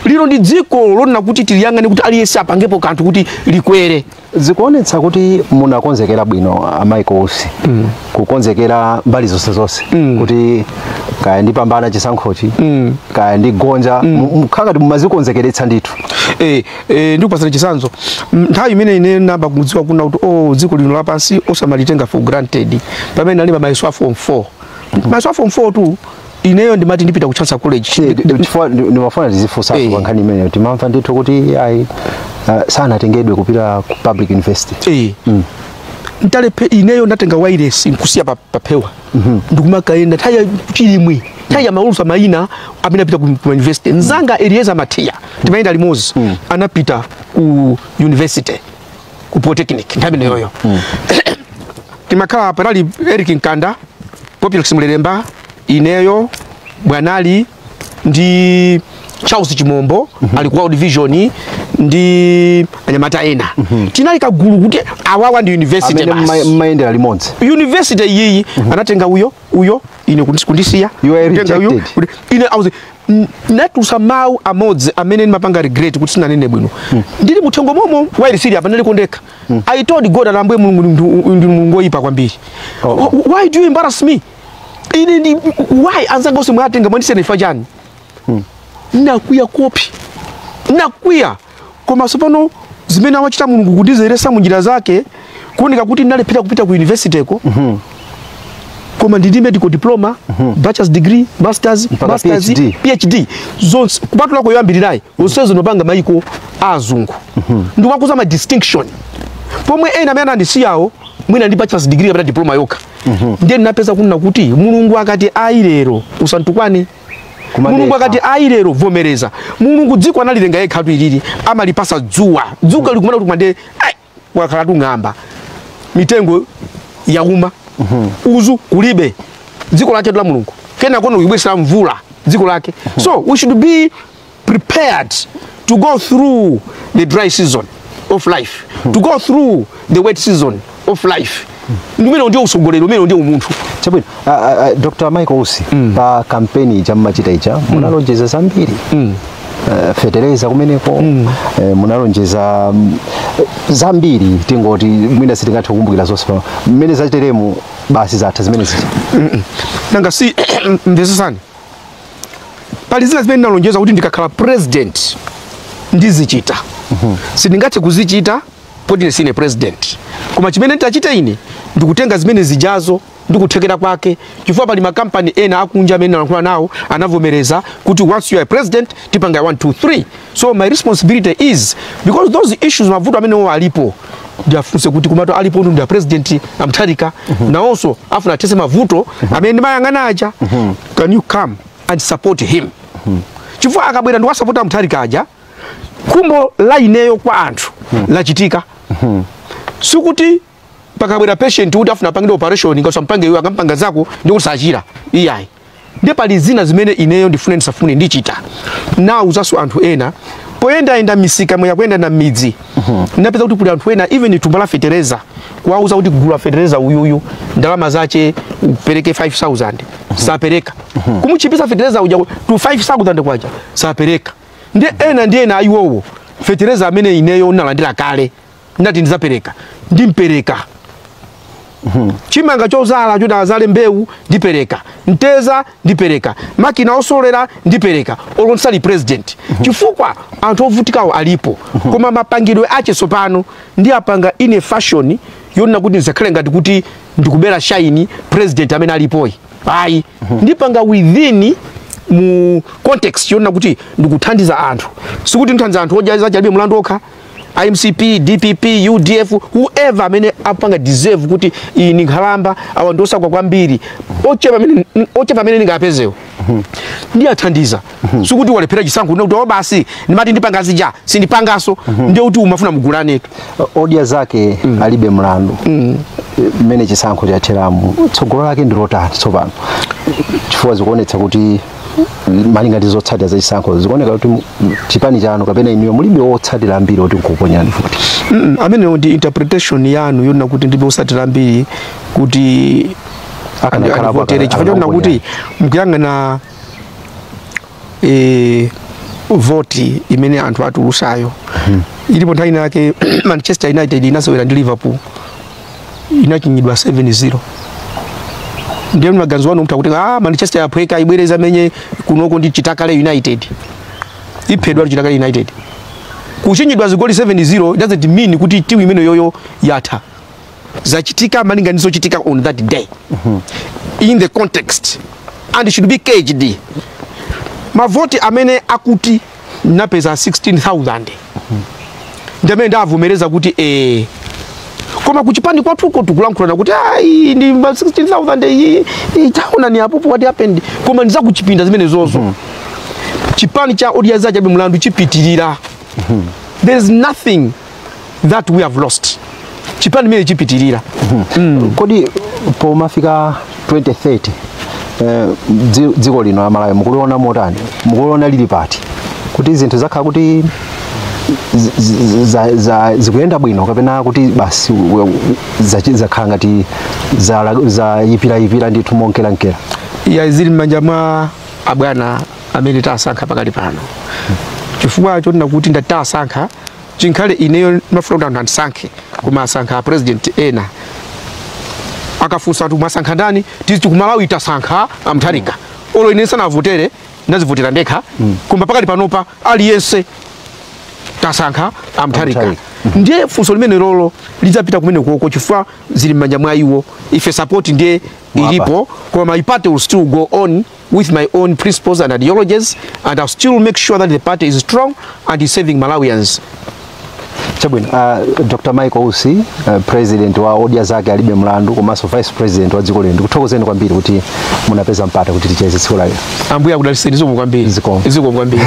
lero ndi dziko lona kuti tiliyangane kuti aliyense apangepo kanthu kuti likwere zikuonetsa kuti munakonzekera bwino amaiko usi kukonzekera mbali zonse kuti kaya ndipambana chisankhochi kaya ndigonja mkhangati mumazikonzekeretsa ndithu ndikupasana chisanzo nthawi imene ine namba kumudziwa kuna kuti dziko lino lapansi osamalitenga for granted pamene ali mayeso a form 4 mayeso a form 4 tu ineyo ndimati ndipita ku Chansa College ndimafuna tizifunsa kwa nkhani imene timamva ndithu kuti ayi sana tengedwe kupita ku public university ntalepe ineyo ndatenga wireless nkusiya papewa ndikumakaenda taya chilimwe taya maulusa maina amene apita ku university nzanga Elieza Matia timaenda limozi anapita ku university ku polytechnic ntabine yoyo timakhala panali Eric Nkanda Populous Mleremba ineyo bwanali ndi Charles Chimombo alikuwa World Vision ndi anyamata ena tinali kagulu kuti awawa ndi university basi maendera limodzi university iyi anatenga uyo ine kundisiya ine auze natusa mau amodzi amene mapanga regret kuti sinanene bwino ndili muthengo momo wairi siri apa ndikondeka I told God alambuye mulungu ndi mulungu oyipa kwambiri why do you embarrass me ine why anzanga ose mwatenga mwandisene fajani nakuya kopi nakuya koma sopano zimene awachita mulungu kundizeresa munjira zake kuoneka kuti ndalepita kupita ku university ko koma ndidi medical diploma bachelor's degree masters PhD zonse kupatula ko yoambirirayi onsezo nopanga maiko azungu ndikwakuza ma distinction pomwe ena amene andisiyawo mwina ndi bachelor's degree kapena diploma yoka ndiye ndinapeza kunena kuti mulungu akati ayilero usantukwane mulungu akati ayilero vomereza mulungu dziko analilenga yekha ilili amalipasa dzuwa likumana kuti mwande wakhala ng'amba mitengo yauma uzu kulibe dziko lake la mulungu kena kono kubwesa mvula dziko lake so we should be prepared to go through the dry season of life to go through the wet season of life ndimene ndio usogolero umene ndio umuntu chabwino Dr. Michael Usi pa kampeni chamachita icha munalonjeza zambiri fetereza kumeneko munalonjeza zambiri tingoti mwina sitingathe kukumbukira zonse pa mmene zachiteremu basi zatha zimene ziti nanga si mvesesani pali zina zimene nalonjeza kuti ndikakhala president ndizichita sindingathe kuzichita poti sine president koma chimene ndachita ine ndikutenga zimene zijazo ndikuthekera kwake chifukwa pali makampani ena akunja amene anakuwa nawo anavomereza kuti once you are president tipanga 1 2 3 so my responsibility is because those issues mavuto amene wao alipo ndiafunse kuti kumato alipo ndi president amtharika na also afuna tese mavuto amene ndimayangana aja can you come and support him chifukwa akabwera ndi support amtharika aja kumbo la ineyo kwa anthu lachitika sikuti pakabwera patient kuti afuna pangide operation ngasampange iwe akampanga zako ndikusachira iyayi ndi pali zina zimene ineyo ndifune ndisafune ndichita na uzaso anthu ena poenda misika mwe yakwenda na midzi ndapeza kuti kuli anthu ena even tumbala fetereza kuauza kuti kugula fetereza uyuyu ndalama zache upereke 5000 sapereka kumuchipisa fetereza uja to 5000 kwaja sapereka ndi ena ayiwowo fetereza amene ineyo nalandira kale ndati ndizapereka ndimpereka chimanga chozala choti azale mbewu ndipereka, nteza ndipereka, makina osolera ndipereka, olonsali president. Chifukwa anthu ovutikawo alipo. Koma mapangidwe ache sopano ndi apanga ine fashion yona kuti nzakhale ngati kuti ndikubera shine president amene alipoyi. Ayi, ndipanga within mu context yona kuti ndikuthandiza anthu. Sikuti nthandiza anthu ojaza chalibe mlandu okha. IMCP, DPP, UDF, whoever amene apanga deserve kuti ini nkhalamba awandosa kwa kwambiri. Ochepa amene ningapezewo. Ndi athandiza. Sikuti walephera chisankho kuti basi ndimati ndipanga zija, sindipangaso, ndio kuti umafuna mugulane. Odia zake alibe mlandu. Mene chisankho cha teramu. Tsogolo lake ndilotani tsopano. Chifukwa zikuonetsa kuti malinga ndizotsatira za chisankho zikuoneka kuti chipani chanu kapena iniyo mulibe wotsatira ambiri kuti nkuponyani futi. Amene ndi interpretation yanu yona kuti ndibe wotsatira ambiri kuti akana votere chifukwa kuti mukuyangana voti imene anthu atulusayo. Ilipo nthawi yake Manchester United inasewera ndi Liverpool inachinyidwa 7-0. Ndiye maganizo wanu mtakuti Manchester yaphweka ibwereza menye kunoko ndi Chitakale United. Iphedwa Chitakale United. Kuchinyidwa zigoli 7-0 doesn't mean kuti timu imene yoyo yatha. Zachitika malinga ndizochitika on that day. In the context, and it should be caged. Mavoti amene akuti napeza 16,000. Ndamene ndavumereza kuti koma kuchipani kwatuko tukulankhulana kuti ndi 16,000 iyi taona ni apopo what happened. Koma ndiza kuchipinda zimene zozo. Chipani cha Odia Zachabe Mlandu chipitirira. There's nothing that we have lost. Chipani mene chipitirira. Kodi po mafika 2030 dziko lino la Malawi mukuliona motani? Mukuliona lili pati? Kuti zinthu zakhala kuti zikuyenda bwino kapena kuti basi zakhala ngati za yipira ndithu monkela nkela? Ya zili m'manja mwa abwana amene tasankha pakali pano. Chifukwa choti nakuti ndatasankha chinkhale ineyo mafuna kuti andisankhe koma asankha president ena. Akafunsa kuti mwasankha ndani tizi kumalawi tasankha Mutharika. Olo ine sanavotere ndazivotera ndekha. Koma pakali panopa aliyense tasankha Mutharika. Ndiye funso limene lolo lidzapita kumene kuko chifukwa zili m'manja mwa iwo. Ife support ndiye ilipo koma my party will still go on with my own principles and ideologies, and I'll still make sure that the party is strong and is serving Malawians. Chabwino, Dr. Michael Ussi, president wa Odia Zake alibe mlandu komanso vice president wa dziko lino. Ndikuthokozeni kwambiri kuti munapeza mpata kuti ticheze tsiku lero. Ambuya kudaliseni kwambiri. Ziko kwambiri.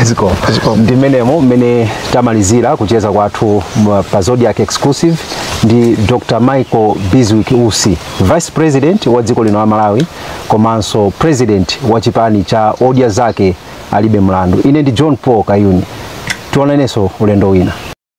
Ndimenemo mmene tamalizira kucheza kwathu pa Zodiac exclusive ndi Dr. Michael Bizwick Ussi, vice president wa dziko lino la Malawi komanso president wa chipani cha Odia Zake alibe mlandu. Ine ndi John Paul Kayuni. Tuonanenso ulendo wina.